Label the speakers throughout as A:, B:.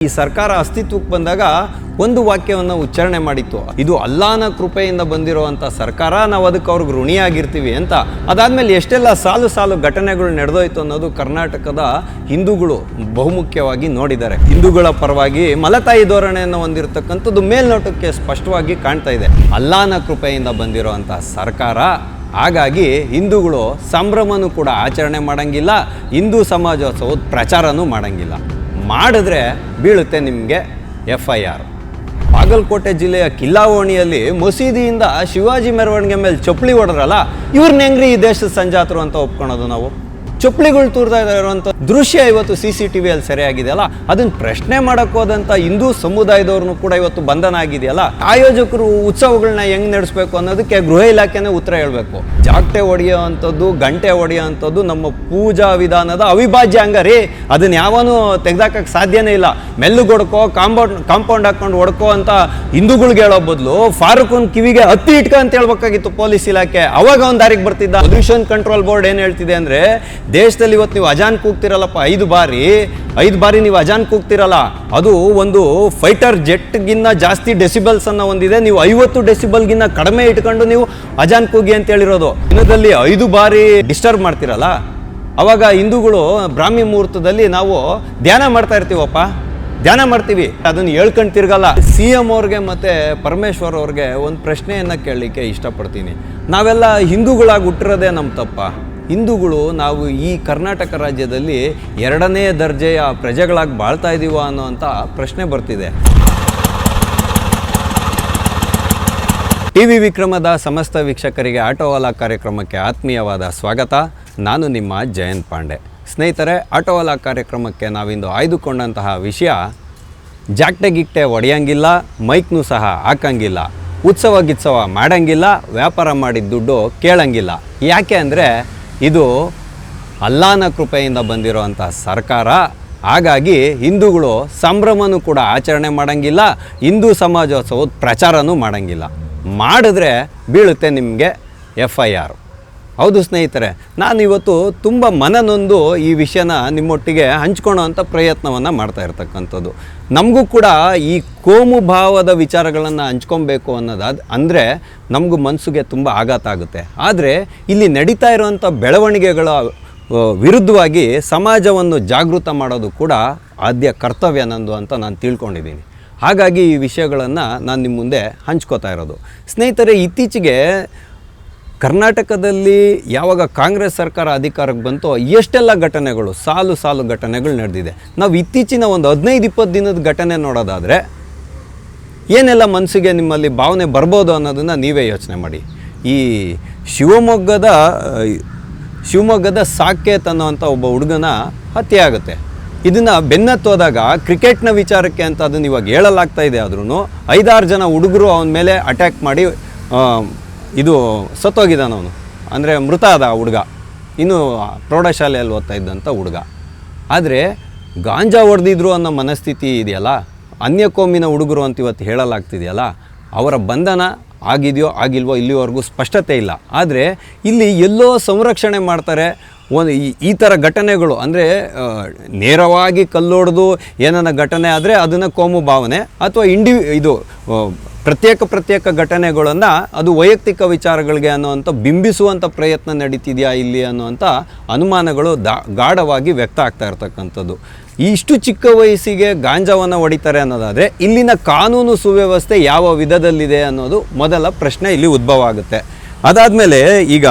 A: ಈ ಸರ್ಕಾರ ಅಸ್ತಿತ್ವಕ್ಕೆ ಬಂದಾಗ ಒಂದು ವಾಕ್ಯವನ್ನು ಉಚ್ಚಾರಣೆ ಮಾಡಿತ್ತು, ಇದು ಅಲ್ಲಾಹನ ಕೃಪೆಯಿಂದ ಬಂದಿರುವಂಥ ಸರ್ಕಾರ, ನಾವು ಅದಕ್ಕೆ ಅವ್ರಿಗೆ ಋಣಿಯಾಗಿರ್ತೀವಿ ಅಂತ. ಅದಾದಮೇಲೆ ಎಷ್ಟೆಲ್ಲ ಸಾಲು ಘಟನೆಗಳು ನಡೆದೋಯ್ತು ಅನ್ನೋದು ಕರ್ನಾಟಕದ ಹಿಂದೂಗಳು ಬಹುಮುಖ್ಯವಾಗಿ ನೋಡಿದ್ದಾರೆ. ಹಿಂದೂಗಳ ಪರವಾಗಿ ಮಲತಾಯಿ ಧೋರಣೆಯನ್ನು ಹೊಂದಿರತಕ್ಕಂಥದ್ದು ಮೇಲ್ನೋಟಕ್ಕೆ ಸ್ಪಷ್ಟವಾಗಿ ಕಾಣ್ತಾ ಇದೆ. ಅಲ್ಲಾಹನ ಕೃಪೆಯಿಂದ ಬಂದಿರುವಂಥ ಸರ್ಕಾರ, ಹಾಗಾಗಿ ಹಿಂದೂಗಳು ಸಂಭ್ರಮನೂ ಕೂಡ ಆಚರಣೆ ಮಾಡೋಂಗಿಲ್ಲ, ಹಿಂದೂ ಸಮಾಜೋತ್ಸವದ ಪ್ರಚಾರನೂ ಮಾಡೋಂಗಿಲ್ಲ. ಮಾಡಿದ್ರೆ ಬೀಳುತ್ತೆ ನಿಮಗೆ FIR. ಬಾಗಲಕೋಟೆ ಜಿಲ್ಲೆಯ ಕಿಲ್ಲಾವೋಣಿಯಲ್ಲಿ ಮಸೀದಿಯಿಂದ ಶಿವಾಜಿ ಮೆರವಣಿಗೆ ಮೇಲೆ ಚಪ್ಪಲಿ ಹೊಡೆದ್ರಲ್ಲ, ಇವ್ರನ್ನ ಹೆಂಗ್ರಿ ಈ ದೇಶದ ಸಂಜಾತರು ಅಂತ ಒಪ್ಕೊಳೋದು ನಾವು? ಚಪ್ಪಲಿಗಳು ತೂರ್ತಾ ಇರುವಂಥ ದೃಶ್ಯ ಇವತ್ತು CCTVಯಲ್ಲಿ ಸೆರೆಯಾಗಿದೆಯಲ್ಲ, ಅದನ್ನು ಪ್ರಶ್ನೆ ಮಾಡೋಕ್ಕೆ ಹೋದಂಥ ಹಿಂದೂ ಸಮುದಾಯದವ್ರನ್ನೂ ಕೂಡ ಇವತ್ತು ಬಂಧನ ಆಗಿದೆಯಲ್ಲ. ಆಯೋಜಕರು ಉತ್ಸವಗಳನ್ನ ಹೆಂಗೆ ನಡೆಸಬೇಕು ಅನ್ನೋದಕ್ಕೆ ಗೃಹ ಇಲಾಖೆನೇ ಉತ್ತರ ಹೇಳಬೇಕು. ಜಾಗಟೆ ಹೊಡೆಯೋ ಅಂಥದ್ದು, ಗಂಟೆ ಹೊಡೆಯೋ ಅಂಥದ್ದು ನಮ್ಮ ಪೂಜಾ ವಿಧಾನದ ಅವಿಭಾಜ್ಯ ಅಂಗ ರೀ. ಅದನ್ನು ಯಾವನೂ ತೆಗ್ದಾಕಕ್ಕೆ ಸಾಧ್ಯನೇ ಇಲ್ಲ. ಮೆಲ್ಲುಗೆ ಹೊಡ್ಕೋ, ಕಾಂಪೌಂಡ್ ಹಾಕ್ಕೊಂಡು ಹೊಡ್ಕೋ ಅಂತ ಹಿಂದೂಗಳಿಗೆ ಹೇಳೋ ಬದಲು ಫಾರೂಕ್ನ ಕಿವಿಗೆ ಹತ್ತಿ ಇಟ್ಕ ಅಂತ ಹೇಳ್ಬೇಕಾಗಿತ್ತು ಪೊಲೀಸ್ ಇಲಾಖೆ. ಅವಾಗ ಒಂದು ದಾರಿಗೆ ಬರ್ತಿದ್ದ. ಪೊಲ್ಯೂಷನ್ ಕಂಟ್ರೋಲ್ ಬೋರ್ಡ್ ಏನು ಹೇಳ್ತಿದೆ ಅಂದರೆ, ದೇಶದಲ್ಲಿ ಇವತ್ತು ನೀವು ಅಜಾನ್ ಕೂಗ್ತಿರಲ್ಲಪ್ಪ, 5 ಬಾರಿ ನೀವು ಅಜಾನ್ ಕೂಗ್ತಿರಲ್ಲ, ಅದು ಒಂದು ಫೈಟರ್ ಜೆಟ್ಗಿನ್ನ ಜಾಸ್ತಿ ಡೆಸಿಬಲ್ಸ್ ಅನ್ನು ಹೊಂದಿದೆ. ನೀವು 50 ಡೆಸಿಬಲ್ಗಿನ್ನ ಕಡಿಮೆ ಇಟ್ಕೊಂಡು ನೀವು ಅಜಾನ್ ಕೂಗಿ ಅಂತ ಹೇಳಿರೋದು. ದಿನದಲ್ಲಿ 5 ಬಾರಿ ಡಿಸ್ಟರ್ಬ್ ಮಾಡ್ತಿರಲ್ಲ, ಅವಾಗ ಹಿಂದೂಗಳು ಬ್ರಾಹ್ಮಿ ಮುಹೂರ್ತದಲ್ಲಿ ನಾವು ಧ್ಯಾನ ಮಾಡ್ತಾ ಇರ್ತೀವಪ್ಪ, ಧ್ಯಾನ ಮಾಡ್ತೀವಿ, ಅದನ್ನು ಹೇಳ್ಕೊಂಡು ತಿರ್ಗಲ್ಲ. CM ಅವ್ರಿಗೆ ಮತ್ತು ಪರಮೇಶ್ವರ್ ಅವ್ರಿಗೆ ಒಂದು ಪ್ರಶ್ನೆಯನ್ನು ಕೇಳಲಿಕ್ಕೆ ಇಷ್ಟಪಡ್ತೀನಿ. ನಾವೆಲ್ಲ ಹಿಂದೂಗಳಾಗಿ ಹುಟ್ಟಿರೋದೇ ನಮ್ಮ ತಪ್ಪ? ಹಿಂದೂಗಳು ನಾವು ಈ ಕರ್ನಾಟಕ ರಾಜ್ಯದಲ್ಲಿ 2ನೇ ದರ್ಜೆಯ ಪ್ರಜೆಗಳಾಗಿ ಬಾಳ್ತಾ ಇದ್ದೀವ ಅನ್ನೋಂಥ ಪ್ರಶ್ನೆ ಬರ್ತಿದೆ. TV ವಿಕ್ರಮದ ಸಮಸ್ತ ವೀಕ್ಷಕರಿಗೆ ಆಟೋವಾಲಾ ಕಾರ್ಯಕ್ರಮಕ್ಕೆ ಆತ್ಮೀಯವಾದ ಸ್ವಾಗತ. ನಾನು ನಿಮ್ಮ ಜಯಂತ್ ಪಾಂಡೆ. ಸ್ನೇಹಿತರೆ, ಆಟೋವಾಲಾ ಕಾರ್ಯಕ್ರಮಕ್ಕೆ ನಾವಿಂದು ಆಯ್ದುಕೊಂಡಂತಹ ವಿಷಯ, ಜಾಗಟೆ ಹೊಡೆಯಂಗಿಲ್ಲ, ಮೈಕ್ನೂ ಸಹ ಹಾಕಂಗಿಲ್ಲ, ಉತ್ಸವ ಮಾಡಂಗಿಲ್ಲ, ವ್ಯಾಪಾರ ಮಾಡಿದ ದುಡ್ಡು ಕೇಳಂಗಿಲ್ಲ. ಯಾಕೆ ಅಂದರೆ ಇದು ಅಲ್ಲಾಹನ ಕೃಪೆಯಿಂದ ಬಂದಿರೋವಂಥ ಸರ್ಕಾರ, ಹಾಗಾಗಿ ಹಿಂದೂಗಳು ಸಂಭ್ರಮನೂ ಕೂಡ ಆಚರಣೆ ಮಾಡೋಂಗಿಲ್ಲ, ಹಿಂದೂ ಸಮಾಜೋತ್ಸವದ ಪ್ರಚಾರನೂ ಮಾಡೋಂಗಿಲ್ಲ. ಮಾಡಿದ್ರೆ ಬೀಳುತ್ತೆ ನಿಮಗೆ FIR. ಹೌದು ಸ್ನೇಹಿತರೆ, ನಾನು ಇವತ್ತು ತುಂಬ ಮನನೊಂದು ಈ ವಿಷಯನ ನಿಮ್ಮೊಟ್ಟಿಗೆ ಹಂಚ್ಕೊಳ್ಳೋ ಅಂಥ ಪ್ರಯತ್ನವನ್ನು ಮಾಡ್ತಾ ಇರ್ತಕ್ಕಂಥದ್ದು. ನಮಗೂ ಕೂಡ ಈ ಕೋಮು ಭಾವದ ವಿಚಾರಗಳನ್ನು ಹಂಚ್ಕೊಬೇಕು ಅಂದರೆ ನಮಗೂ ಮನಸ್ಸಿಗೆ ತುಂಬ ಆಘಾತ ಆಗುತ್ತೆ. ಆದರೆ ಇಲ್ಲಿ ನಡೀತಾ ಇರುವಂಥ ಬೆಳವಣಿಗೆಗಳ ವಿರುದ್ಧವಾಗಿ ಸಮಾಜವನ್ನು ಜಾಗೃತ ಮಾಡೋದು ಕೂಡ ಆದ್ಯ ಕರ್ತವ್ಯ ನಂದು ಅಂತ ನಾನು ತಿಳ್ಕೊಂಡಿದ್ದೀನಿ. ಹಾಗಾಗಿ ಈ ವಿಷಯಗಳನ್ನು ನಾನು ನಿಮ್ಮ ಮುಂದೆ ಹಂಚ್ಕೋತಾ ಇರೋದು. ಸ್ನೇಹಿತರೆ, ಇತ್ತೀಚೆಗೆ ಕರ್ನಾಟಕದಲ್ಲಿ ಯಾವಾಗ ಕಾಂಗ್ರೆಸ್ ಸರ್ಕಾರ ಅಧಿಕಾರಕ್ಕೆ ಬಂತೋ ಎಷ್ಟೆಲ್ಲ ಘಟನೆಗಳು, ಸಾಲು ಘಟನೆಗಳು ನಡೆದಿದೆ. ನಾವು ಇತ್ತೀಚಿನ ಒಂದು 15-20 ದಿನದ ಘಟನೆ ನೋಡೋದಾದರೆ ಏನೆಲ್ಲ ಮನಸ್ಸಿಗೆ ನಿಮ್ಮಲ್ಲಿ ಭಾವನೆ ಬರ್ಬೋದು ಅನ್ನೋದನ್ನು ನೀವೇ ಯೋಚನೆ ಮಾಡಿ. ಈ ಶಿವಮೊಗ್ಗದ ಸಾಕೇತ್ ಅನ್ನೋವಂಥ ಒಬ್ಬ ಹುಡುಗನ ಹತ್ಯೆ ಆಗುತ್ತೆ. ಇದನ್ನು ಬೆನ್ನತ್ತೋದಾಗ ಕ್ರಿಕೆಟ್ನ ವಿಚಾರಕ್ಕೆ ಅಂತ ಅದನ್ನು ಇವಾಗ ಹೇಳಲಾಗ್ತಾ ಇದೆ. ಆದ್ರೂ 5-6 ಜನ ಹುಡುಗರು ಅವನ ಮೇಲೆ ಅಟ್ಯಾಕ್ ಮಾಡಿ ಇದು ಸತ್ತೋಗಿದ್ದಾನ ಅವನು. ಅಂದರೆ ಮೃತ ಆದ ಹುಡುಗ, ಇನ್ನೂ ಪ್ರೌಢಶಾಲೆಯಲ್ಲಿ ಓದ್ತಾ ಇದ್ದಂಥ ಹುಡುಗ. ಆದರೆ ಗಾಂಜಾ ಹೊಡೆದಿದ್ರು ಅನ್ನೋ ಮನಸ್ಥಿತಿ ಇದೆಯಲ್ಲ, ಅನ್ಯಕೋಮಿನ ಹುಡುಗರು ಅಂತ ಇವತ್ತು ಹೇಳಲಾಗ್ತಿದೆಯಲ್ಲ, ಅವರ ಬಂಧನ ಆಗಿದೆಯೋ ಆಗಿಲ್ವೋ ಇಲ್ಲಿವರೆಗೂ ಸ್ಪಷ್ಟತೆ ಇಲ್ಲ. ಆದರೆ ಇಲ್ಲಿ ಎಲ್ಲೋ ಸಂರಕ್ಷಣೆ ಮಾಡ್ತಾರೆ. ಈ ಥರ ಘಟನೆಗಳು ಅಂದರೆ ನೇರವಾಗಿ ಕಲ್ಲೊಡೆದು ಏನನ್ನ ಘಟನೆ ಆದರೆ ಅದನ್ನು ಕೋಮು ಭಾವನೆ, ಅಥವಾ ಪ್ರತ್ಯೇಕ ಘಟನೆಗಳನ್ನು ಅದು ವೈಯಕ್ತಿಕ ವಿಚಾರಗಳಿಗೆ ಅನ್ನೋವಂಥ ಬಿಂಬಿಸುವಂಥ ಪ್ರಯತ್ನ ನಡೀತಿದೆಯಾ ಇಲ್ಲಿ ಅನ್ನೋವಂಥ ಅನುಮಾನಗಳು ಗಾಢವಾಗಿ ವ್ಯಕ್ತ ಆಗ್ತಾ ಇರ್ತಕ್ಕಂಥದ್ದು. ಇಷ್ಟು ಚಿಕ್ಕ ವಯಸ್ಸಿಗೆ ಗಾಂಜಾವನ್ನು ಹೊಡಿತಾರೆ ಅನ್ನೋದಾದರೆ ಇಲ್ಲಿನ ಕಾನೂನು ಸುವ್ಯವಸ್ಥೆ ಯಾವ ವಿಧದಲ್ಲಿದೆ ಅನ್ನೋದು ಮೊದಲ ಪ್ರಶ್ನೆ ಇಲ್ಲಿ ಉದ್ಭವ ಆಗುತ್ತೆ. ಅದಾದಮೇಲೆ ಈಗ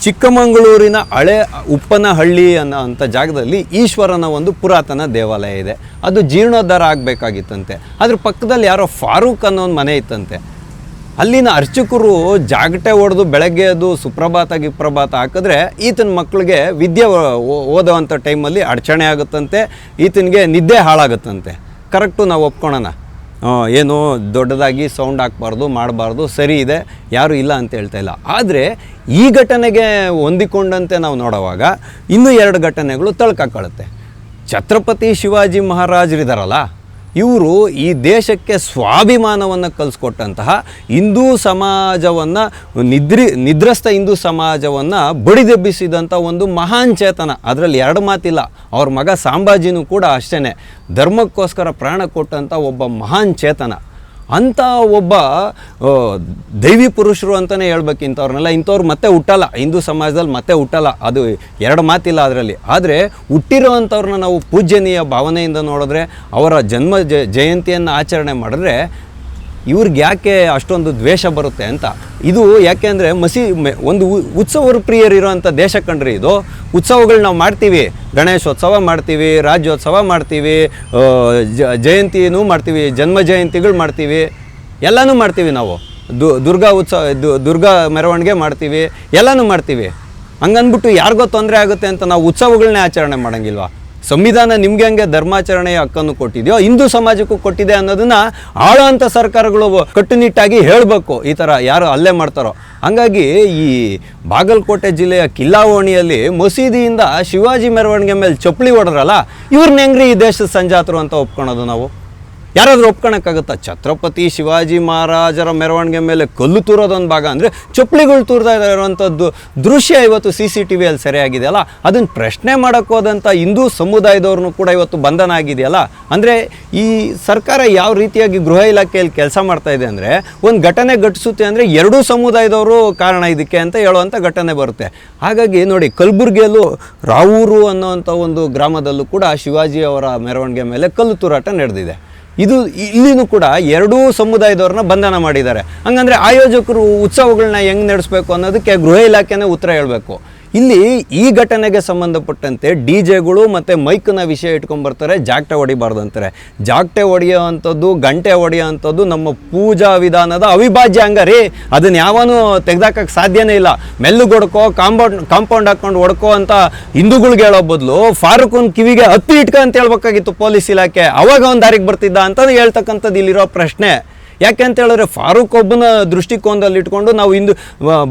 A: ಚಿಕ್ಕಮಗಳೂರಿನ ಹಳೆ ಉಪ್ಪನಹಳ್ಳಿ ಅನ್ನೋಂಥ ಜಾಗದಲ್ಲಿ ಈಶ್ವರನ ಒಂದು ಪುರಾತನ ದೇವಾಲಯ ಇದೆ. ಅದು ಜೀರ್ಣೋದ್ಧಾರ ಆಗಬೇಕಾಗಿತ್ತಂತೆ. ಅದ್ರ ಪಕ್ಕದಲ್ಲಿ ಯಾರೋ ಫಾರೂಕ್ ಅನ್ನೋ ಒಂದು ಮನೆ ಇತ್ತಂತೆ. ಅಲ್ಲಿನ ಅರ್ಚಕರು ಜಾಗಟೆ ಹೊಡೆದು ಬೆಳಗ್ಗೆ ಅದು ಸುಪ್ರಭಾತ ಹಾಕಿದ್ರೆ ಈತನ ಮಕ್ಕಳಿಗೆ ವಿದ್ಯೆ ಓದೋವಂಥ ಟೈಮಲ್ಲಿ ಅಡಚಣೆ ಆಗುತ್ತಂತೆ, ಈತನಿಗೆ ನಿದ್ದೆ ಹಾಳಾಗುತ್ತಂತೆ. ಕರೆಕ್ಟು, ನಾವು ಒಪ್ಕೊಳ್ಳೋಣ, ಏನು ದೊಡ್ಡದಾಗಿ ಸೌಂಡ್ ಮಾಡಬಾರ್ದು, ಸರಿ ಇದೆ, ಯಾರೂ ಇಲ್ಲ ಅಂತ ಹೇಳ್ತಾ ಇಲ್ಲ. ಆದರೆ ಈ ಘಟನೆಗೆ ಹೊಂದಿಕೊಂಡಂತೆ ನಾವು ನೋಡುವಾಗ ಇನ್ನೂ 2 ಘಟನೆಗಳು ತಳ್ಕಾಕೊಳ್ಳುತ್ತೆ. ಛತ್ರಪತಿ ಶಿವಾಜಿ ಮಹಾರಾಜರಿದ್ದಾರಲ್ಲ, ಇವರು ಈ ದೇಶಕ್ಕೆ ಸ್ವಾಭಿಮಾನವನ್ನು ಕಲಿಸ್ಕೊಟ್ಟಂತಹ ಹಿಂದೂ ಸಮಾಜವನ್ನು ನಿದ್ರಸ್ಥ ಹಿಂದೂ ಸಮಾಜವನ್ನು ಬಡಿದೆಬ್ಬಿಸಿದಂಥ ಒಂದು ಮಹಾನ್ ಚೇತನ. ಅದರಲ್ಲಿ ಎರಡು ಮಾತಿಲ್ಲ. ಅವ್ರ ಮಗ ಸಂಭಾಜಿನೂ ಕೂಡ ಅಷ್ಟೇ, ಧರ್ಮಕ್ಕೋಸ್ಕರ ಪ್ರಾಣ ಕೊಟ್ಟಂಥ ಒಬ್ಬ ಮಹಾನ್ ಚೇತನ. ಅಂಥ ಒಬ್ಬ ದೈವಿ ಪುರುಷರು ಅಂತಲೇ ಹೇಳ್ಬೇಕು ಇಂಥವ್ರನ್ನೆಲ್ಲ. ಇಂಥವ್ರು ಮತ್ತೆ ಹುಟ್ಟಲ್ಲ, ಹಿಂದೂ ಸಮಾಜದಲ್ಲಿ ಮತ್ತೆ ಹುಟ್ಟಲ್ಲ, ಅದು ಎರಡು ಮಾತಿಲ್ಲ ಅದರಲ್ಲಿ. ಆದರೆ ಹುಟ್ಟಿರೋವಂಥವ್ರನ್ನ ನಾವು ಪೂಜ್ಯನೀಯ ಭಾವನೆಯಿಂದ ನೋಡಿದ್ರೆ, ಅವರ ಜನ್ಮ ಜಯಂತಿಯನ್ನು ಆಚರಣೆ ಮಾಡಿದ್ರೆ ಇವ್ರಿಗೆ ಯಾಕೆ ಅಷ್ಟೊಂದು ದ್ವೇಷ ಬರುತ್ತೆ ಅಂತ. ಇದು ಯಾಕೆ ಅಂದರೆ ಒಂದು ಉತ್ಸವ ಪ್ರಿಯರಿರೋಂಥ ದೇಶ ಕಂಡ್ರಿ ಇದು. ಉತ್ಸವಗಳು ನಾವು ಮಾಡ್ತೀವಿ, ಗಣೇಶೋತ್ಸವ ಮಾಡ್ತೀವಿ, ರಾಜ್ಯೋತ್ಸವ ಮಾಡ್ತೀವಿ, ಜಯಂತಿನೂ ಮಾಡ್ತೀವಿ, ಜನ್ಮ ಜಯಂತಿಗಳು ಮಾಡ್ತೀವಿ, ಎಲ್ಲನೂ ಮಾಡ್ತೀವಿ ನಾವು. ದುರ್ಗಾ ದುರ್ಗಾ ಮೆರವಣಿಗೆ ಮಾಡ್ತೀವಿ, ಎಲ್ಲನೂ ಮಾಡ್ತೀವಿ. ಹಂಗನ್ಬಿಟ್ಟು ಯಾರಿಗೋ ತೊಂದರೆ ಆಗುತ್ತೆ ಅಂತ ನಾವು ಉತ್ಸವಗಳನ್ನೇ ಆಚರಣೆ ಮಾಡೋಂಗಿಲ್ವಾ? ಸಂವಿಧಾನ ನಿಮಗೆ ಹಂಗೆ ಧರ್ಮಾಚರಣೆಯ ಹಕ್ಕನ್ನು ಕೊಟ್ಟಿದೆಯೋ ಹಿಂದೂ ಸಮಾಜಕ್ಕೂ ಕೊಟ್ಟಿದೆ ಅನ್ನೋದನ್ನು ಆಳೋಂಥ ಸರ್ಕಾರಗಳು ಕಟ್ಟುನಿಟ್ಟಾಗಿ ಹೇಳಬೇಕು, ಈ ಥರ ಯಾರು ಹಲ್ಲೆ ಮಾಡ್ತಾರೋ. ಹಂಗಾಗಿ ಈ ಬಾಗಲಕೋಟೆ ಜಿಲ್ಲೆಯ ಕಿಲ್ಲಾವೋಣಿಯಲ್ಲಿ ಮಸೀದಿಯಿಂದ ಶಿವಾಜಿ ಮೆರವಣಿಗೆ ಮೇಲೆ ಚಪ್ಪಲಿ ಹೊಡೆದ್ರಲ್ಲ, ಇವ್ರನ್ನ ಹೆಂಗ್ರಿ ಈ ದೇಶದ ಸಂಜಾತರು ಅಂತ ಒಪ್ಕೊಳೋದು ನಾವು? ಯಾರಾದರೂ ಒಪ್ಕೊಳಕ್ಕಾಗುತ್ತಾ? ಛತ್ರಪತಿ ಶಿವಾಜಿ ಮಹಾರಾಜರ ಮೆರವಣಿಗೆ ಮೇಲೆ ಕಲ್ಲು ತೂರೋದೊಂದು ಭಾಗ ಅಂದರೆ ಚಪ್ಪಲಿಗಳು ತೂರ್ತಾ ಇರೋವಂಥದ್ದು ದೃಶ್ಯ ಇವತ್ತು CCTV ಅಲ್ಲಿ ಸರಿಯಾಗಿದೆಯಲ್ಲ. ಅದನ್ನು ಪ್ರಶ್ನೆ ಮಾಡೋಕ್ಕೆ ಹೋದಂಥ ಹಿಂದೂ ಸಮುದಾಯದವ್ರನ್ನೂ ಕೂಡ ಇವತ್ತು ಬಂಧನ ಆಗಿದೆಯಲ್ಲ. ಅಂದರೆ ಈ ಸರ್ಕಾರ ಯಾವ ರೀತಿಯಾಗಿ ಗೃಹ ಇಲಾಖೆಯಲ್ಲಿ ಕೆಲಸ ಮಾಡ್ತಾ ಇದೆ ಅಂದರೆ, ಒಂದು ಘಟನೆ ಘಟಿಸುತ್ತೆ ಅಂದರೆ ಎರಡೂ ಸಮುದಾಯದವರು ಕಾರಣ ಇದಕ್ಕೆ ಅಂತ ಹೇಳುವಂಥ ಘಟನೆ ಬರುತ್ತೆ. ಹಾಗಾಗಿ ನೋಡಿ, ಕಲಬುರಗಿಯಲ್ಲೂ ರಾವೂರು ಅನ್ನೋವಂಥ ಒಂದು ಗ್ರಾಮದಲ್ಲೂ ಕೂಡ ಶಿವಾಜಿ ಅವರ ಮೆರವಣಿಗೆ ಮೇಲೆ ಕಲ್ಲು ತೂರಾಟ ನಡೆದಿದೆ. ಇಲ್ಲಿನೂ ಕೂಡ ಎರಡೂ ಸಮುದಾಯದವ್ರನ್ನ ಬಂಧನ ಮಾಡಿದ್ದಾರೆ. ಹಂಗಂದರೆ ಆಯೋಜಕರು ಉತ್ಸವಗಳನ್ನ ಹೆಂಗೆ ನಡೆಸಬೇಕು ಅನ್ನೋದಕ್ಕೆ ಗೃಹ ಇಲಾಖೆನೇ ಉತ್ತರ ಹೇಳಬೇಕು. ಇಲ್ಲಿ ಈ ಘಟನೆಗೆ ಸಂಬಂಧಪಟ್ಟಂತೆ DJಗಳು ಮತ್ತು ಮೈಕ್ನ ವಿಷಯ ಇಟ್ಕೊಂಡ್ಬರ್ತಾರೆ, ಜಾಗಟೆ ಹೊಡಿಬಾರ್ದು ಅಂತಾರೆ. ಜಾಗಟೆ ಹೊಡೆಯೋ ಅಂಥದ್ದು, ಗಂಟೆ ಹೊಡೆಯೋ ಅಂಥದ್ದು ನಮ್ಮ ಪೂಜಾ ವಿಧಾನದ ಅವಿಭಾಜ್ಯ ಅಂಗ ರೀ. ಅದನ್ನು ಯಾವನೂ ತೆಗ್ದಾಕಕ್ಕೆ ಸಾಧ್ಯನೇ ಇಲ್ಲ. ಮೆಲ್ಲುಗೊಡ್ಕೋ, ಕಾಂಪೌಂಡ್ ಹಾಕ್ಕೊಂಡು ಹೊಡ್ಕೋ ಅಂತ ಹಿಂದೂಗಳಿಗೆ ಹೇಳೋ ಬದಲು ಫಾರೂಕನ್ ಕಿವಿಗೆ ಹತ್ತಿ ಇಟ್ಕೊ ಅಂತ ಹೇಳ್ಬೇಕಾಗಿತ್ತು ಪೊಲೀಸ್ ಇಲಾಖೆ. ಅವಾಗ ಅವ್ನು ದಾರಿಗೆ ಬರ್ತಿದ್ದ ಅಂತ ಹೇಳ್ತಕ್ಕಂಥದ್ದು ಇಲ್ಲಿರೋ ಪ್ರಶ್ನೆ. ಯಾಕೆ ಅಂತ ಹೇಳಿದ್ರೆ, ಫಾರೂಕ್ ಒಬ್ಬನ ದೃಷ್ಟಿಕೋನದಲ್ಲಿ ಇಟ್ಕೊಂಡು ನಾವು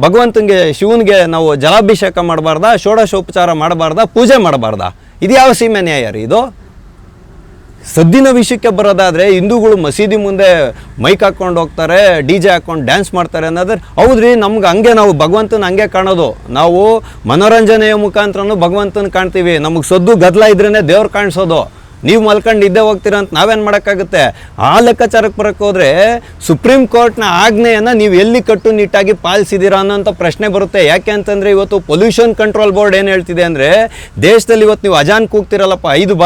A: ಭಗವಂತನಿಗೆ, ಶಿವನಿಗೆ ನಾವು ಜಲಾಭಿಷೇಕ ಮಾಡಬಾರ್ದಾ, ಷೋಡಶೋಪಚಾರ ಮಾಡಬಾರ್ದಾ, ಪೂಜೆ ಮಾಡಬಾರ್ದಾ? ಇದು ಯಾವ ಸೀಮೆ ನ್ಯಾಯ ರೀ ಇದು? ಸದ್ದಿನ ವಿಷಯಕ್ಕೆ ಬರೋದಾದರೆ, ಹಿಂದೂಗಳು ಮಸೀದಿ ಮುಂದೆ ಮೈಕ್ ಹಾಕ್ಕೊಂಡು ಹೋಗ್ತಾರೆ, DJ ಹಾಕ್ಕೊಂಡು ಡ್ಯಾನ್ಸ್ ಮಾಡ್ತಾರೆ ಅನ್ನೋದ್ರೆ ಹೌದ್ರಿ, ನಮ್ಗೆ ಹಂಗೆ ನಾವು ಭಗವಂತನ ಹಂಗೆ ಕಾಣೋದು. ನಾವು ಮನೋರಂಜನೆಯ ಮುಖಾಂತರನೂ ಭಗವಂತನ ಕಾಣ್ತೀವಿ. ನಮಗೆ ಸದ್ದು ಗದ್ದಲ ಇದ್ರೇ ದೇವ್ರು ಕಾಣಿಸೋದು. ನೀವು ಮಲ್ಕೊಂಡು ಇದ್ದೇ ಹೋಗ್ತೀರ ಅಂತ ನಾವೇನು ಮಾಡೋಕ್ಕಾಗುತ್ತೆ? ಆ ಲೆಕ್ಕಾಚಾರಕ್ಕೆ ಬರೋಕ್ಕೆ ಹೋದರೆ ಸುಪ್ರೀಂ ಕೋರ್ಟ್ನ ಆಜ್ಞೆಯನ್ನು ನೀವು ಎಲ್ಲಿ ಕಟ್ಟುನಿಟ್ಟಾಗಿ ಪಾಲಿಸಿದ್ದೀರಾ ಅನ್ನೋಂಥ ಪ್ರಶ್ನೆ ಬರುತ್ತೆ. ಯಾಕೆ ಅಂತಂದರೆ, ಇವತ್ತು ಪೊಲ್ಯೂಷನ್ ಕಂಟ್ರೋಲ್ ಬೋರ್ಡ್ ಏನು ಹೇಳ್ತಿದೆ ಅಂದರೆ, ದೇಶದಲ್ಲಿ ಇವತ್ತು ನೀವು ಅಜಾನ್ ಕೂಗ್ತಿರಲ್ಲಪ್ಪ 5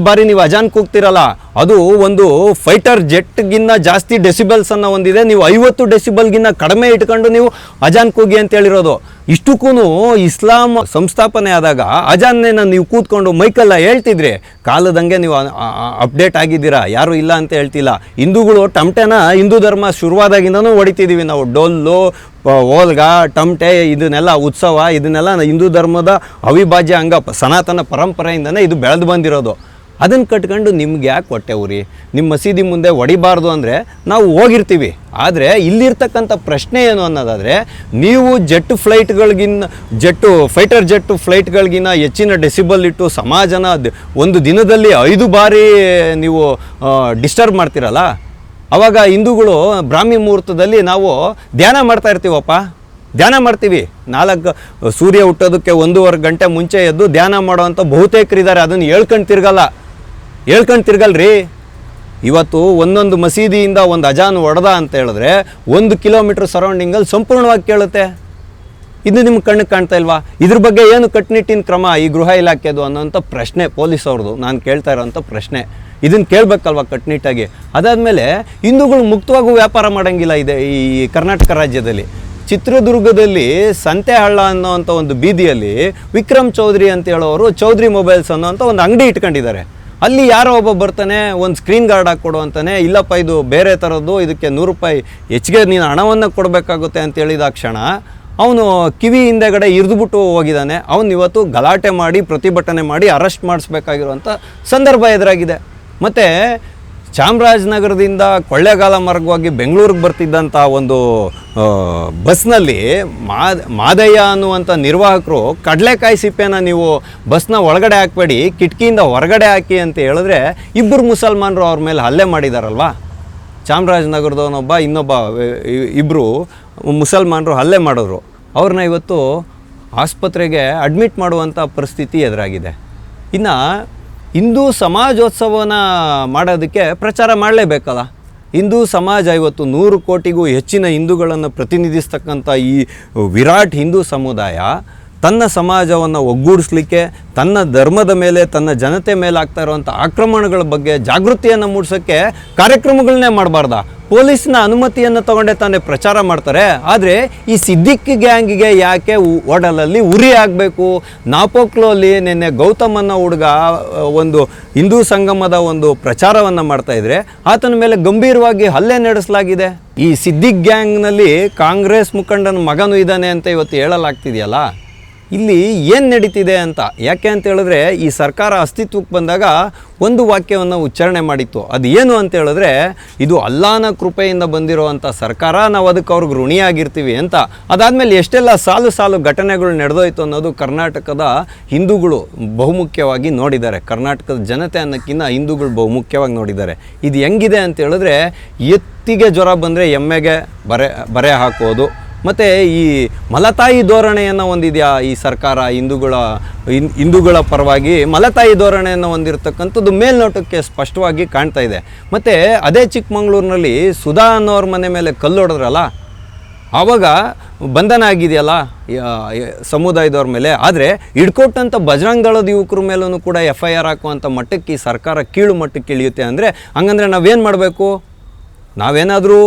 A: ಬಾರಿ ನೀವು ಅಜಾನ್ ಕೂಗ್ತಿರಲ್ಲ, ಅದು ಒಂದು ಫೈಟರ್ ಜೆಟ್ಗಿನ್ನ ಜಾಸ್ತಿ ಡೆಸಿಬಲ್ಸನ್ನು ಹೊಂದಿದೆ. ನೀವು 50 ಡೆಸಿಬಲ್ಗಿನ್ನ ಕಡಿಮೆ ಇಟ್ಕೊಂಡು ನೀವು ಅಜಾನ್ ಕೂಗಿ ಅಂತ ಹೇಳಿರೋದು. ಇಷ್ಟಕ್ಕೂ ಇಸ್ಲಾಂ ಸಂಸ್ಥಾಪನೆ ಆದಾಗ ಅಜಾನ್ನೇನ ನೀವು ಕೂತ್ಕೊಂಡು ಮೈಕಲ್ಲ ಹೇಳ್ತಿದ್ರಿ. ಕಾಲದಂಗೆ ನೀವು ಅಪ್ಡೇಟ್ ಆಗಿದ್ದೀರಾ, ಯಾರೂ ಇಲ್ಲ ಅಂತ ಹೇಳ್ತಿಲ್ಲ. ಹಿಂದೂಗಳು ಟಮಟೆನ ಹಿಂದೂ ಧರ್ಮ ಶುರುವಾದಾಗಿಂದನೂ ಹೊಡಿತಿದ್ದೀವಿ ನಾವು. ಡೊಳ್ಳು, ಓಲ್ಗ, ಟಮಟೆ, ಇದನ್ನೆಲ್ಲ ಉತ್ಸವ, ಇದನ್ನೆಲ್ಲ ಹಿಂದೂ ಧರ್ಮದ ಅವಿಭಾಜ್ಯ ಅಂಗ, ಸನಾತನ ಪರಂಪರೆಯಿಂದನೇ ಇದು ಬೆಳೆದು ಬಂದಿರೋದು. ಅದನ್ನು ಕಟ್ಕೊಂಡು ನಿಮ್ಗೆ ಯಾಕೆ ಹೊಟ್ಟೆ ಉರಿ? ನಿಮ್ಮ ಮಸೀದಿ ಮುಂದೆ ಹೊಡಿಬಾರ್ದು ಅಂದರೆ ನಾವು ಹೋಗಿರ್ತೀವಿ. ಆದರೆ ಇಲ್ಲಿರ್ತಕ್ಕಂಥ ಪ್ರಶ್ನೆ ಏನು ಅನ್ನೋದಾದರೆ, ನೀವು ಫೈಟರ್ ಜೆಟ್ಟು ಫ್ಲೈಟ್ಗಳಿಗಿನ್ನ ಹೆಚ್ಚಿನ ಡೆಸಿಬಲ್ ಇಟ್ಟು ಸಮಾಜನ ಒಂದು ದಿನದಲ್ಲಿ 5 ಬಾರಿ ನೀವು ಡಿಸ್ಟರ್ಬ್ ಮಾಡ್ತೀರಲ್ಲ, ಆವಾಗ ಹಿಂದೂಗಳು ಬ್ರಾಹ್ಮಿ ಮುಹೂರ್ತದಲ್ಲಿ ನಾವು ಧ್ಯಾನ ಮಾಡ್ತಾ ಇರ್ತೀವಪ್ಪ. ಧ್ಯಾನ ಮಾಡ್ತೀವಿ. 4 ಸೂರ್ಯ ಹುಟ್ಟೋದಕ್ಕೆ 1.5 ಗಂಟೆ ಮುಂಚೆ ಎದ್ದು ಧ್ಯಾನ ಮಾಡೋವಂಥ ಬಹುತೇಕರಿದ್ದಾರೆ. ಅದನ್ನು ಹೇಳ್ಕೊಂಡು ತಿರ್ಗಲ್ರಿ. ಇವತ್ತು ಒಂದೊಂದು ಮಸೀದಿಯಿಂದ ಒಂದು ಅಜಾನ್ ಹೊಡೆದ ಅಂತ ಹೇಳಿದ್ರೆ 1 ಕಿಲೋಮೀಟ್ರ್ ಸರೌಂಡಿಂಗಲ್ಲಿ ಸಂಪೂರ್ಣವಾಗಿ ಕೇಳುತ್ತೆ. ಇದು ನಿಮ್ಗೆ ಕಣ್ಣಿಗೆ ಕಾಣ್ತಾ ಇಲ್ವಾ? ಇದ್ರ ಬಗ್ಗೆ ಏನು ಕಟ್ಟುನಿಟ್ಟಿನ ಕ್ರಮ ಈ ಗೃಹ ಇಲಾಖೆದು ಅನ್ನೋಂಥ ಪ್ರಶ್ನೆ ಪೊಲೀಸ್ ಅವ್ರದ್ದು ನಾನು ಕೇಳ್ತಾ ಇರೋಂಥ ಪ್ರಶ್ನೆ. ಇದನ್ನು ಕೇಳಬೇಕಲ್ವ ಕಟ್ಟುನಿಟ್ಟಾಗಿ. ಅದಾದಮೇಲೆ ಹಿಂದೂಗಳು ಮುಕ್ತವಾಗೂ ವ್ಯಾಪಾರ ಮಾಡೋಂಗಿಲ್ಲ ಇದೆ ಈ ಕರ್ನಾಟಕ ರಾಜ್ಯದಲ್ಲಿ. ಚಿತ್ರದುರ್ಗದಲ್ಲಿ ಸಂತೆಹಳ್ಳ ಅನ್ನೋವಂಥ ಒಂದು ಬೀದಿಯಲ್ಲಿ ವಿಕ್ರಮ್ ಚೌಧರಿ ಅಂತ ಹೇಳೋರು ಚೌಧರಿ ಮೊಬೈಲ್ಸ್ ಅನ್ನೋವಂಥ ಒಂದು ಅಂಗಡಿ ಇಟ್ಕೊಂಡಿದ್ದಾರೆ. ಅಲ್ಲಿ ಯಾರೋ ಒಬ್ಬ ಬರ್ತಾನೆ, ಒಂದು ಸ್ಕ್ರೀನ್ ಗಾರ್ಡ್ ಹಾಕ್ಕೊಡು ಅಂತಾನೆ. ಇಲ್ಲಪ್ಪ ಇದು ಬೇರೆ ಥರದ್ದು, ಇದಕ್ಕೆ 100 ರೂಪಾಯಿ ಹೆಚ್ಚಿಗೆ ನೀನು ಹಣವನ್ನು ಕೊಡಬೇಕಾಗುತ್ತೆ ಅಂತ ಹೇಳಿದ ಕ್ಷಣ ಅವನು ಕಿವಿ ಹಿಂದೆಗಡೆ ಇರಿದುಬಿಟ್ಟು ಹೋಗಿದ್ದಾನೆ. ಅವನು ಇವತ್ತು ಗಲಾಟೆ ಮಾಡಿ ಪ್ರತಿಭಟನೆ ಮಾಡಿ ಅರೆಸ್ಟ್ ಮಾಡಿಸ್ಬೇಕಾಗಿರುವಂಥ ಸಂದರ್ಭ ಎದುರಾಗಿದೆ. ಮತ್ತು ಚಾಮರಾಜನಗರದಿಂದ ಕೊಳ್ಳೇಗಾಲ ಮಾರ್ಗವಾಗಿ ಬೆಂಗಳೂರಿಗೆ ಬರ್ತಿದ್ದಂಥ ಒಂದು ಬಸ್ನಲ್ಲಿ ಮಾದಯ್ಯ ಅನ್ನುವಂಥ ನಿರ್ವಾಹಕರು ಕಡಲೆಕಾಯಿ ಸಿಪ್ಪೆನ ನೀವು ಬಸ್ನ ಒಳಗಡೆ ಹಾಕಬೇಡಿ, ಕಿಟಕಿಯಿಂದ ಹೊರಗಡೆ ಹಾಕಿ ಅಂತ ಹೇಳಿದ್ರೆ ಇಬ್ಬರು ಮುಸಲ್ಮಾನರು ಅವ್ರ ಮೇಲೆ ಹಲ್ಲೆ ಮಾಡಿದಾರಲ್ವಾ. ಚಾಮರಾಜನಗರದವನೊಬ್ಬ ಇನ್ನೊಬ್ಬ ಇಬ್ಬರು ಮುಸಲ್ಮಾನರು ಹಲ್ಲೆ ಮಾಡಿದ್ರು. ಅವ್ರನ್ನ ಇವತ್ತು ಆಸ್ಪತ್ರೆಗೆ ಅಡ್ಮಿಟ್ ಮಾಡುವಂಥ ಪರಿಸ್ಥಿತಿ ಎದುರಾಗಿದೆ. ಇನ್ನು ಹಿಂದೂ ಸಮಾಜೋತ್ಸವನ ಮಾಡೋದಕ್ಕೆ ಪ್ರಚಾರ ಮಾಡಲೇಬೇಕಲ್ಲ. ಹಿಂದೂ ಸಮಾಜ ಇವತ್ತು 100 ಕೋಟಿಗೂ ಹೆಚ್ಚಿನ ಹಿಂದೂಗಳನ್ನು ಪ್ರತಿನಿಧಿಸ್ತಕ್ಕಂಥ ಈ ವಿರಾಟ್ ಹಿಂದೂ ಸಮುದಾಯ ತನ್ನ ಸಮಾಜವನ್ನು ಒಗ್ಗೂಡಿಸ್ಲಿಕ್ಕೆ, ತನ್ನ ಧರ್ಮದ ಮೇಲೆ, ತನ್ನ ಜನತೆ ಮೇಲೆ ಆಗ್ತಾ ಇರುವಂಥ ಆಕ್ರಮಣಗಳ ಬಗ್ಗೆ ಜಾಗೃತಿಯನ್ನು ಮೂಡಿಸೋಕ್ಕೆ ಕಾರ್ಯಕ್ರಮಗಳನ್ನೇ ಮಾಡಬಾರ್ದ? ಪೊಲೀಸ್ನ ಅನುಮತಿಯನ್ನು ತಗೊಂಡೆ ತಾನೇ ಪ್ರಚಾರ ಮಾಡ್ತಾರೆ. ಆದರೆ ಈ ಸಿದ್ದಿಕ್ ಗ್ಯಾಂಗಿಗೆ ಯಾಕೆ ಓಡಲಲ್ಲಿ ಉರಿ ಆಗಬೇಕು? ನಾಪೋಕ್ಲೋಲ್ಲಿ ನಿನ್ನೆ ಗೌತಮ್ ಅನ್ನೋ ಹುಡುಗ ಒಂದು ಹಿಂದೂ ಸಂಗಮದ ಒಂದು ಪ್ರಚಾರವನ್ನು ಮಾಡ್ತಾಯಿದ್ರೆ ಆತನ ಮೇಲೆ ಗಂಭೀರವಾಗಿ ಹಲ್ಲೆ ನಡೆಸಲಾಗಿದೆ. ಈ ಸಿದ್ದಿಕ್ ಗ್ಯಾಂಗ್ನಲ್ಲಿ ಕಾಂಗ್ರೆಸ್ ಮುಖಂಡನ ಮಗನೂ ಇದ್ದಾನೆ ಅಂತ ಇವತ್ತು ಹೇಳಲಾಗ್ತಿದೆಯಲ್ಲ. ಇಲ್ಲಿ ಏನು ನಡೀತಿದೆ ಅಂತ ಯಾಕೆ ಅಂತ ಹೇಳಿದ್ರೆ, ಈ ಸರ್ಕಾರ ಅಸ್ತಿತ್ವಕ್ಕೆ ಬಂದಾಗ ಒಂದು ವಾಕ್ಯವನ್ನು ಉಚ್ಚಾರಣೆ ಮಾಡಿತ್ತು. ಅದು ಏನು ಅಂತ ಹೇಳಿದ್ರೆ, ಇದು ಅಲ್ಲಾನ ಕೃಪೆಯಿಂದ ಬಂದಿರುವಂಥ ಸರ್ಕಾರ, ನಾವು ಅದಕ್ಕೆ ಅವ್ರಿಗೆ ಋಣಿಯಾಗಿರ್ತೀವಿ ಅಂತ. ಅದಾದಮೇಲೆ ಎಷ್ಟೆಲ್ಲ ಸಾಲು ಸಾಲು ಘಟನೆಗಳು ನಡೆದೋಯ್ತು ಅನ್ನೋದು ಕರ್ನಾಟಕದ ಹಿಂದೂಗಳು ಬಹುಮುಖ್ಯವಾಗಿ ನೋಡಿದ್ದಾರೆ. ಕರ್ನಾಟಕದ ಜನತೆ ಅನ್ನೋಕ್ಕಿಂತ ಹಿಂದೂಗಳು ಬಹುಮುಖ್ಯವಾಗಿ ನೋಡಿದ್ದಾರೆ. ಇದು ಹೆಂಗಿದೆ ಅಂತ ಹೇಳಿದ್ರೆ, ಎತ್ತಿಗೆ ಜ್ವರ ಬಂದರೆ ಎಮ್ಮೆಗೆ ಬರೆ ಹಾಕೋದು, ಮತ್ತು ಈ ಮಲತಾಯಿ ಧೋರಣೆಯನ್ನು ಹೊಂದಿದೆಯಾ ಈ ಸರ್ಕಾರ? ಹಿಂದೂಗಳ ಪರವಾಗಿ ಮಲತಾಯಿ ಧೋರಣೆಯನ್ನು ಹೊಂದಿರತಕ್ಕಂಥದ್ದು ಮೇಲ್ನೋಟಕ್ಕೆ ಸ್ಪಷ್ಟವಾಗಿ ಕಾಣ್ತಾ ಇದೆ. ಮತ್ತು ಅದೇ ಚಿಕ್ಕಮಂಗ್ಳೂರಿನಲ್ಲಿ ಸುಧಾ ಅನ್ನೋರ ಮನೆ ಮೇಲೆ ಕಲ್ಲು ಹೊಡೆದ್ರಲ್ಲ, ಆವಾಗ ಬಂಧನ ಆಗಿದೆಯಲ್ಲ ಸಮುದಾಯದವ್ರ ಮೇಲೆ. ಆದರೆ ಹಿಡ್ಕೊಟ್ಟಂಥ ಬಜರಂಗ ದಳದ ಯುವಕರ ಮೇಲೂ ಕೂಡ FIR ಹಾಕುವಂಥ ಮಟ್ಟಕ್ಕೆ ಈ ಸರ್ಕಾರ ಕೀಳು ಮಟ್ಟಕ್ಕೆ ಇಳಿಯುತ್ತೆ ಅಂದರೆ, ಹಂಗಂದ್ರೆ ನಾವೇನು ಮಾಡಬೇಕು? ನಾವೇನಾದರೂ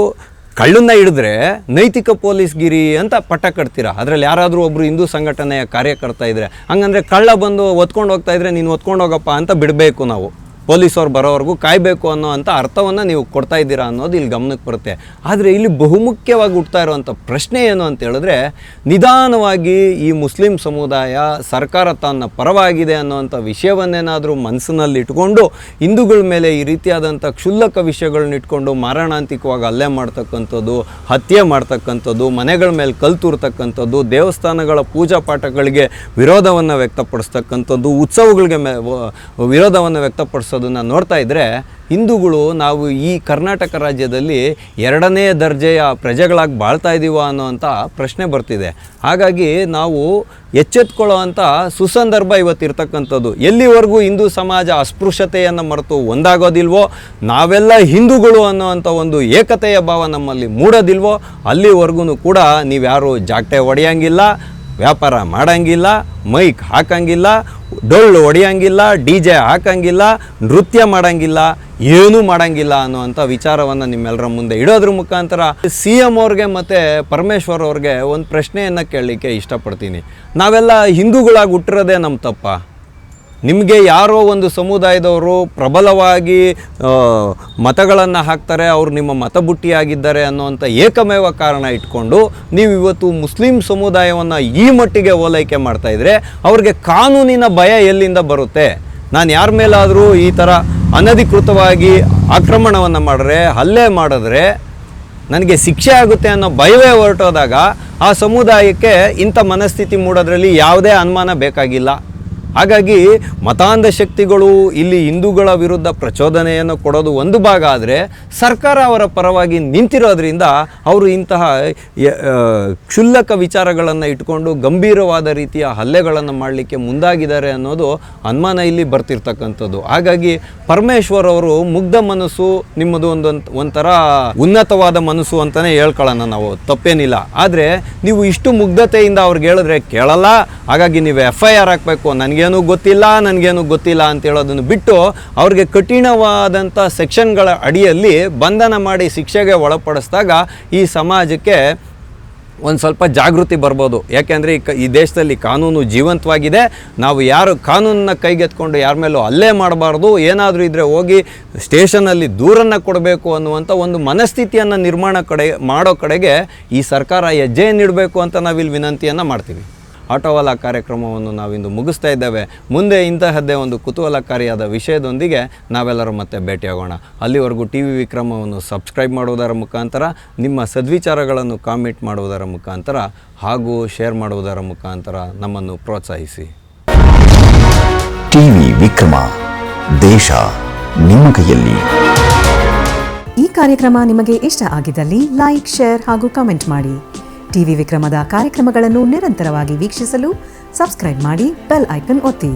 A: ಕಳ್ಳನ್ನ ಹಿಡಿದ್ರೆ ನೈತಿಕ ಪೊಲೀಸ್ಗಿರಿ ಅಂತ ಪಟ್ಟ ಕಟ್ತೀರಾ. ಅದರಲ್ಲಿ ಯಾರಾದರೂ ಒಬ್ಬರು ಹಿಂದೂ ಸಂಘಟನೆಯ ಕಾರ್ಯಕರ್ತ ಇದ್ದರೆ, ಹಂಗಂದರೆ ಕಳ್ಳ ಬಂದು ಒತ್ಕೊಂಡು ಹೋಗ್ತಾ ಇದ್ರೆ ನೀನು ಒತ್ಕೊಂಡು ಹೋಗಪ್ಪ ಅಂತ ಬಿಡಬೇಕು. ನಾವು ಪೊಲೀಸವ್ರು ಬರೋವರೆಗೂ ಕಾಯಬೇಕು ಅನ್ನೋ ಅಂಥ ಅರ್ಥವನ್ನು ನೀವು ಕೊಡ್ತಾ ಇದ್ದೀರಾ ಅನ್ನೋದು ಇಲ್ಲಿ ಗಮನಕ್ಕೆ ಬರುತ್ತೆ. ಆದರೆ ಇಲ್ಲಿ ಬಹುಮುಖ್ಯವಾಗಿ ಹುಡ್ತಾ ಇರುವಂಥ ಪ್ರಶ್ನೆ ಏನು ಅಂತ ಹೇಳಿದ್ರೆ, ನಿಧಾನವಾಗಿ ಈ ಮುಸ್ಲಿಂ ಸಮುದಾಯ ಸರ್ಕಾರ ತನ್ನ ಪರವಾಗಿದೆ ಅನ್ನೋವಂಥ ವಿಷಯವನ್ನೇನಾದರೂ ಮನಸ್ಸಿನಲ್ಲಿ ಇಟ್ಕೊಂಡು ಹಿಂದೂಗಳ ಮೇಲೆ ಈ ರೀತಿಯಾದಂಥ ಕ್ಷುಲ್ಲಕ ವಿಷಯಗಳನ್ನ ಇಟ್ಕೊಂಡು ಮಾರಣಾಂತಿಕವಾಗಿ ಹಲ್ಲೆ ಮಾಡ್ತಕ್ಕಂಥದ್ದು, ಹತ್ಯೆ ಮಾಡ್ತಕ್ಕಂಥದ್ದು, ಮನೆಗಳ ಮೇಲೆ ಕಲ್ತೂರ್ತಕ್ಕಂಥದ್ದು, ದೇವಸ್ಥಾನಗಳ ಪೂಜಾ ಪಾಠಗಳಿಗೆ ವಿರೋಧವನ್ನು ವ್ಯಕ್ತಪಡಿಸ್ತಕ್ಕಂಥದ್ದು, ಉತ್ಸವಗಳಿಗೆ ವಿರೋಧವನ್ನು ವ್ಯಕ್ತಪಡಿಸೋದನ್ನು ನೋಡ್ತಾ ಇದ್ದರೆ, ಹಿಂದೂಗಳು ನಾವು ಈ ಕರ್ನಾಟಕ ರಾಜ್ಯದಲ್ಲಿ 2ನೇ ದರ್ಜೆಯ ಪ್ರಜೆಗಳಾಗಿ ಬಾಳ್ತಾ ಇದ್ದೀವ ಅನ್ನೋವಂಥ ಪ್ರಶ್ನೆ ಬರ್ತಿದೆ. ಹಾಗಾಗಿ ನಾವು ಎಚ್ಚೆತ್ಕೊಳ್ಳೋವಂಥ ಸುಸಂದರ್ಭ ಇವತ್ತಿರ್ತಕ್ಕಂಥದ್ದು. ಎಲ್ಲಿವರೆಗೂ ಹಿಂದೂ ಸಮಾಜ ಅಸ್ಪೃಶ್ಯತೆಯನ್ನು ಮರೆತು ಒಂದಾಗೋದಿಲ್ವೋ, ನಾವೆಲ್ಲ ಹಿಂದೂಗಳು ಅನ್ನೋವಂಥ ಒಂದು ಏಕತೆಯ ಭಾವ ನಮ್ಮಲ್ಲಿ ಮೂಡೋದಿಲ್ವೋ, ಅಲ್ಲಿವರೆಗೂ ಕೂಡ ನೀವ್ಯಾರು ಜಾಗಟೆ ಹೊಡೆಯೋಂಗಿಲ್ಲ, ವ್ಯಾಪಾರ ಮಾಡೋಂಗಿಲ್ಲ, ಮೈಕ್ ಹಾಕಂಗಿಲ್ಲ, ಡೊಳ್ಳು ಹೊಡೆಯೋಂಗಿಲ್ಲ, DJ ಹಾಕಂಗಿಲ್ಲ, ನೃತ್ಯ ಮಾಡೋಂಗಿಲ್ಲ, ಏನೂ ಮಾಡೋಂಗಿಲ್ಲ ಅನ್ನೋವಂಥ ವಿಚಾರವನ್ನು ನಿಮ್ಮೆಲ್ಲರ ಮುಂದೆ ಇಡೋದ್ರ ಮುಖಾಂತರ CM ಅವ್ರಿಗೆ ಮತ್ತು ಪರಮೇಶ್ವರ್ ಅವ್ರಿಗೆ ಒಂದು ಪ್ರಶ್ನೆಯನ್ನು ಕೇಳಲಿಕ್ಕೆ ಇಷ್ಟಪಡ್ತೀನಿ. ನಾವೆಲ್ಲ ಹಿಂದೂಗಳಾಗಿ ಹುಟ್ಟಿರೋದೇ ನಮ್ಮ ತಪ್ಪ? ನಿಮಗೆ ಯಾರೋ ಒಂದು ಸಮುದಾಯದವರು ಪ್ರಬಲವಾಗಿ ಮತಗಳನ್ನು ಹಾಕ್ತಾರೆ, ಅವರು ನಿಮ್ಮ ಮತಬುಟ್ಟಿಯಾಗಿದ್ದಾರೆ ಅನ್ನೋವಂಥ ಏಕಮೇವ ಕಾರಣ ಇಟ್ಕೊಂಡು ನೀವು ಇವತ್ತು ಮುಸ್ಲಿಂ ಸಮುದಾಯವನ್ನು ಈ ಮಟ್ಟಿಗೆ ಓಲೈಕೆ ಮಾಡ್ತಾಯಿದ್ರೆ ಅವ್ರಿಗೆ ಕಾನೂನಿನ ಭಯ ಎಲ್ಲಿಂದ ಬರುತ್ತೆ? ನಾನು ಯಾರ ಮೇಲಾದರೂ ಈ ಥರ ಅನಧಿಕೃತವಾಗಿ ಆಕ್ರಮಣವನ್ನು ಮಾಡಿದ್ರೆ, ಹಲ್ಲೆ ಮಾಡಿದ್ರೆ ನನಗೆ ಶಿಕ್ಷೆ ಆಗುತ್ತೆ ಅನ್ನೋ ಭಯವೇ ಹೊರಟೋದಾಗ ಆ ಸಮುದಾಯಕ್ಕೆ ಇಂಥ ಮನಸ್ಥಿತಿ ಮೂಡೋದ್ರಲ್ಲಿ ಯಾವುದೇ ಅನುಮಾನ ಬೇಕಾಗಿಲ್ಲ. ಹಾಗಾಗಿ ಮತಾಂಧ ಶಕ್ತಿಗಳು ಇಲ್ಲಿ ಹಿಂದೂಗಳ ವಿರುದ್ಧ ಪ್ರಚೋದನೆಯನ್ನು ಕೊಡೋದು ಒಂದು ಭಾಗ ಆದರೆ, ಸರ್ಕಾರ ಅವರ ಪರವಾಗಿ ನಿಂತಿರೋದ್ರಿಂದ ಅವರು ಇಂತಹ ಕ್ಷುಲ್ಲಕ ವಿಚಾರಗಳನ್ನು ಇಟ್ಕೊಂಡು ಗಂಭೀರವಾದ ರೀತಿಯ ಹಲ್ಲೆಗಳನ್ನು ಮಾಡಲಿಕ್ಕೆ ಮುಂದಾಗಿದ್ದಾರೆ ಅನ್ನೋದು ಅನುಮಾನ ಇಲ್ಲಿ ಬರ್ತಿರ್ತಕ್ಕಂಥದ್ದು. ಹಾಗಾಗಿ ಪರಮೇಶ್ವರ್ ಅವರು ಮುಗ್ಧ ಮನಸ್ಸು, ನಿಮ್ಮದು ಒಂಥರ ಉನ್ನತವಾದ ಮನಸ್ಸು ಅಂತಲೇ ಹೇಳ್ಕೊಳ್ಳೋಣ ನಾವು, ತಪ್ಪೇನಿಲ್ಲ. ಆದರೆ ನೀವು ಇಷ್ಟು ಮುಗ್ಧತೆಯಿಂದ ಅವ್ರಿಗೆ ಹೇಳಿದ್ರೆ ಕೇಳಲ್ಲ. ಹಾಗಾಗಿ ನೀವು FIR ಹಾಕಬೇಕು, ನನಗೇನು ಗೊತ್ತಿಲ್ಲ ಅಂತ ಹೇಳೋದನ್ನು ಬಿಟ್ಟು ಅವ್ರಿಗೆ ಕಠಿಣವಾದಂಥ ಸೆಕ್ಷನ್ಗಳ ಅಡಿಯಲ್ಲಿ ಬಂಧನ ಮಾಡಿ ಶಿಕ್ಷೆಗೆ ಒಳಪಡಿಸಿದಾಗ ಈ ಸಮಾಜಕ್ಕೆ ಒಂದು ಸ್ವಲ್ಪ ಜಾಗೃತಿ ಬರ್ಬೋದು. ಯಾಕೆಂದರೆ ಈ ದೇಶದಲ್ಲಿ ಕಾನೂನು ಜೀವಂತವಾಗಿದೆ. ನಾವು ಯಾರು ಕಾನೂನನ್ನ ಕೈಗೆತ್ಕೊಂಡು ಯಾರ ಮೇಲೂ ಹಲ್ಲೆ ಮಾಡಬಾರ್ದು, ಏನಾದರೂ ಇದ್ದರೆ ಹೋಗಿ ಸ್ಟೇಷನಲ್ಲಿ ದೂರನ್ನು ಕೊಡಬೇಕು ಅನ್ನುವಂಥ ಒಂದು ಮನಸ್ಥಿತಿಯನ್ನು ಮಾಡೋ ಕಡೆಗೆ ಈ ಸರ್ಕಾರ ಹೆಜ್ಜೆಯನ್ನಿಡಬೇಕು ಅಂತ ನಾವಿಲ್ಲಿ ವಿನಂತಿಯನ್ನು ಮಾಡ್ತೀವಿ. ಆಟೋವಾಲ ಕಾರ್ಯಕ್ರಮವನ್ನು ನಾವಿಂದು ಮುಗಿಸ್ತಾ ಇದ್ದೇವೆ. ಮುಂದೆ ಇಂತಹದ್ದೇ ಒಂದು ಕುತೂಹಲಕಾರಿಯಾದ ವಿಷಯದೊಂದಿಗೆ ನಾವೆಲ್ಲರೂ ಮತ್ತೆ ಭೇಟಿಯಾಗೋಣ. ಅಲ್ಲಿವರೆಗೂ ಟಿ ವಿ ವಿಕ್ರಮವನ್ನು ಸಬ್ಸ್ಕ್ರೈಬ್ ಮಾಡುವುದರ ಮುಖಾಂತರ, ನಿಮ್ಮ ಸದ್ವಿಚಾರಗಳನ್ನು ಕಾಮೆಂಟ್ ಮಾಡುವುದರ ಮುಖಾಂತರ ಹಾಗೂ ಶೇರ್ ಮಾಡುವುದರ ಮುಖಾಂತರ ನಮ್ಮನ್ನು ಪ್ರೋತ್ಸಾಹಿಸಿ.
B: ಟಿವಿ ವಿಕ್ರಮ, ದೇಶ ನಿಮ್ಮ ಕೈಯಲ್ಲಿ.
C: ಈ ಕಾರ್ಯಕ್ರಮ ನಿಮಗೆ ಇಷ್ಟ ಆಗಿದ್ದಲ್ಲಿ ಲೈಕ್, ಶೇರ್ ಹಾಗೂ ಕಮೆಂಟ್ ಮಾಡಿ. ಟಿವಿ ವಿಕ್ರಮದ ಕಾರ್ಯಕ್ರಮಗಳನ್ನು ನಿರಂತರವಾಗಿ ವೀಕ್ಷಿಸಲು ಸಬ್ಸ್ಕ್ರೈಬ್ ಮಾಡಿ, ಬೆಲ್ ಐಕನ್ ಒತ್ತಿ.